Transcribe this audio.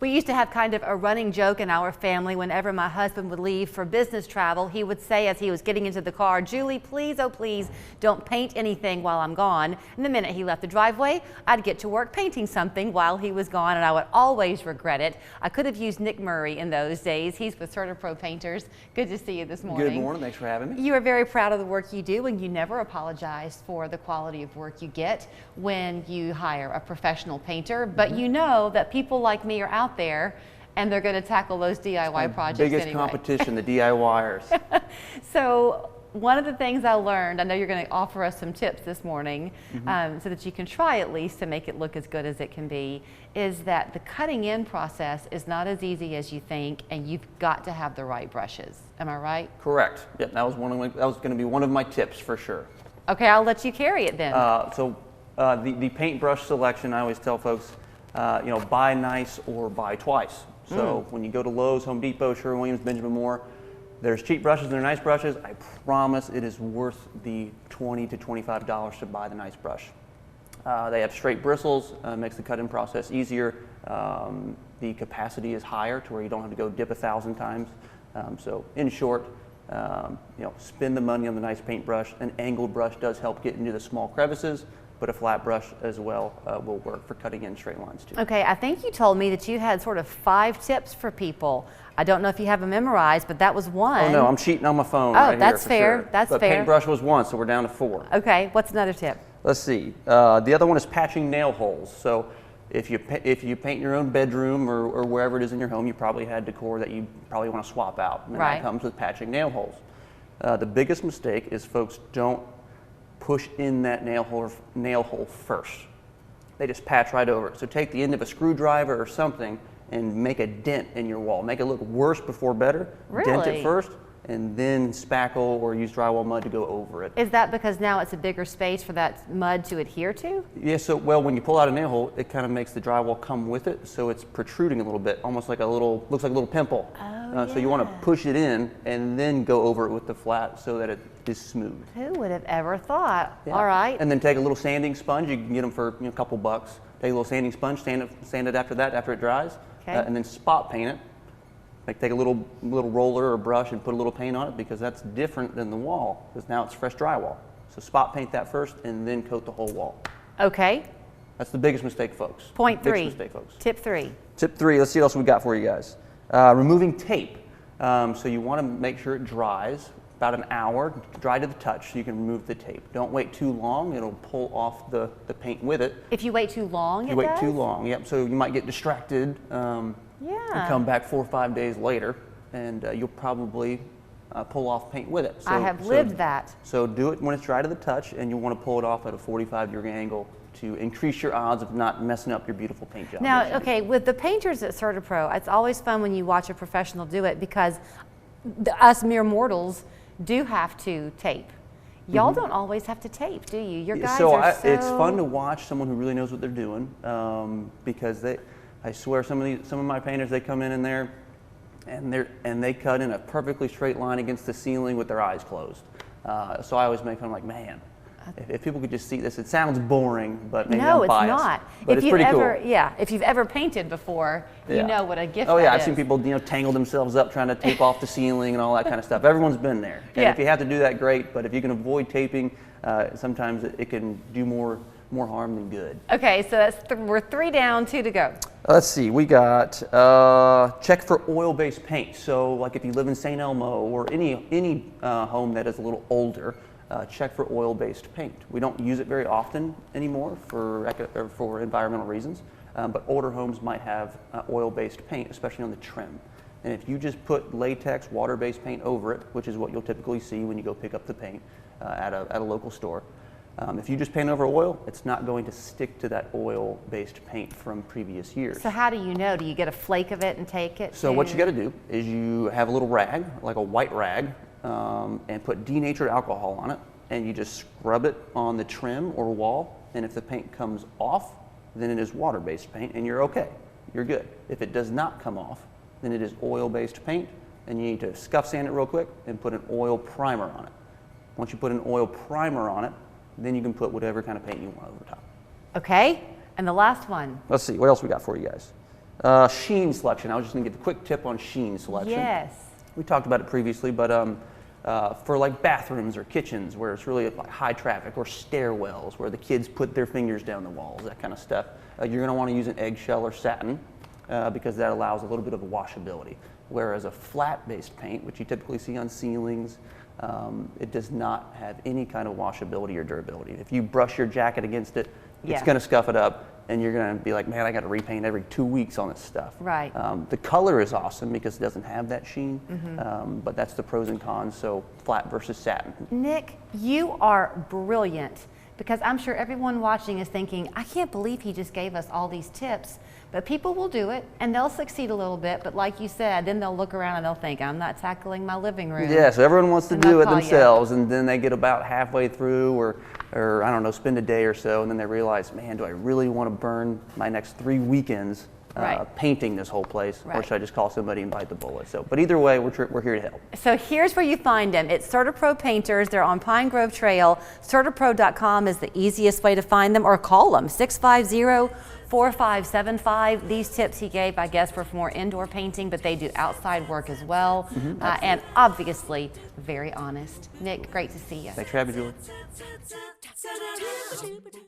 We used to have kind of a running joke in our family. Whenever my husband would leave for business travel, he would say as he was getting into the car, "Julie, please, oh please, don't paint anything while I'm gone." And the minute he left the driveway, I'd get to work painting something while he was gone, and I would always regret it. I could have used Nick Murray in those days. He's with Certa Pro Painters. Good to see you this morning. Good morning. Thanks for having me. You are very proud of the work you do, and you never apologize for the quality of work you get when you hire a professional painter. But you know that people like me are out there and they're going to tackle those DIY projects biggest anyway. Competition, the DIYers. So one of the things I learned, I know you're going to offer us some tips this morning so that you can try at least to make it look as good as it can be, is that the cutting in process is not as easy as you think, and you've got to have the right brushes. Am I right? Correct. Yeah, that was going to be one of my tips for sure. Okay, I'll let you carry it then. The paintbrush selection, I always tell folks, buy nice or buy twice. So when you go to Lowe's, Home Depot, Sherwin-Williams, Benjamin Moore, there's cheap brushes and they're nice brushes. I promise it is worth the $20 to $25 to buy the nice brush. They have straight bristles, makes the cut-in process easier. The capacity is higher to where you don't have to go dip 1,000 times. So in short, spend the money on the nice paintbrush. An angled brush does help get into the small crevices, but a flat brush as well will work for cutting in straight lines too. Okay, I think you told me that you had sort of 5 tips for people. I don't know if you have them memorized, but that was one. Oh no, I'm cheating on my phone right here. That's for fair. Sure. That's but fair. Paintbrush was 1, so we're down to 4. Okay, what's another tip? Let's see. The other one is patching nail holes. So if you paint your own bedroom or wherever it is in your home, you probably had decor that you probably want to swap out. And that comes with patching nail holes. The biggest mistake is folks don't push in that nail hole first. They just patch right over it. So take the end of a screwdriver or something and make a dent in your wall. Make it look worse before better. Really? Dent it first, and then spackle or use drywall mud to go over it. Is that because now it's a bigger space for that mud to adhere to? Yeah, so when you pull out a nail hole, it kind of makes the drywall come with it, so it's protruding a little bit, almost like looks like a little pimple. So you want to push it in and then go over it with the flat so that it is smooth. Who would have ever thought? Yeah. All right. And then take a little sanding sponge. You can get them for a couple bucks. Take a little sanding sponge, sand it after it dries, and then spot paint it. Like take a little roller or brush and put a little paint on it, because that's different than the wall, because now it's fresh drywall. So spot paint that first and then coat the whole wall. Okay. That's the biggest mistake, folks. Point 3. Biggest mistake, folks. Tip 3. Tip 3, let's see what else we got for you guys. Removing tape. So you want to make sure it dries about an hour, dry to the touch, so you can remove the tape. Don't wait too long, it'll pull off the paint with it. If you wait too long, If you wait too long, yep. So you might get distracted and come back 4 or 5 days later, and you'll probably pull off paint with it. So, I have lived that. So do it when it's dry to the touch, and you'll want to pull it off at a 45-degree angle to increase your odds of not messing up your beautiful paint job. Now, okay, with the painters at Certa Pro, it's always fun when you watch a professional do it, because us mere mortals do have to tape. Y'all don't always have to tape, do you? Your guys are so... It's fun to watch someone who really knows what they're doing, because I swear some of my painters, they come in there and they cut in a perfectly straight line against the ceiling with their eyes closed. So I always make fun, like, man, if people could just see this, it sounds boring, but maybe I'm biased. No, it's not. But it's pretty cool. Yeah, if you've ever painted before, you know what a gift that is. Oh yeah, I've seen people tangle themselves up trying to tape off the ceiling and all that kind of stuff. Everyone's been there. And if you have to do that, great. But if you can avoid taping, sometimes it can do more harm than good. Okay, so we're 3 down, 2 to go. Let's see, we got check for oil-based paint. So like if you live in St. Elmo or any home that is a little older, check for oil-based paint. We don't use it very often anymore for environmental reasons, but older homes might have oil-based paint, especially on the trim. And if you just put latex water-based paint over it, which is what you'll typically see when you go pick up the paint at a local store, if you just paint over oil, it's not going to stick to that oil-based paint from previous years. So how do you know? Do you get a flake of it and take it? So what you got to do is you have a little rag, like a white rag, and put denatured alcohol on it, and you just scrub it on the trim or wall, and if the paint comes off, then it is water-based paint, and you're okay. You're good. If it does not come off, then it is oil-based paint, and you need to scuff sand it real quick and put an oil primer on it. Once you put an oil primer on it, then you can put whatever kind of paint you want over top. Okay, and the last one. Let's see, what else we got for you guys? Sheen selection. I was just going to get the quick tip on sheen selection. Yes. We talked about it previously, but for like bathrooms or kitchens where it's really like high traffic, or stairwells where the kids put their fingers down the walls, that kind of stuff, you're going to want to use an eggshell or satin because that allows a little bit of a washability. Whereas a flat-based paint, which you typically see on ceilings, it does not have any kind of washability or durability. If you brush your jacket against it, it's going to scuff it up, and you're going to be like, man, I got to repaint every 2 weeks on this stuff. Right. The color is awesome because it doesn't have that sheen, but that's the pros and cons, so flat versus satin. Nick, you are brilliant, because I'm sure everyone watching is thinking, I can't believe he just gave us all these tips. But people will do it, and they'll succeed a little bit, but like you said, then they'll look around and they'll think, I'm not tackling my living room. Yeah, so everyone wants to do it themselves, and then they get about halfway through, or I don't know, spend a day or so, and then they realize, man, do I really want to burn my next 3 weekends painting this whole place, or should I just call somebody and bite the bullet? So, but either way, we're here to help. So here's where you find them. It's Certa Pro Painters. They're on Pine Grove Trail. CertaPro.com is the easiest way to find them, or call them, 650-4575. These tips he gave, I guess, were for more indoor painting, but they do outside work as well. And obviously, very honest. Nick, great to see you. Thanks for having me, Julie.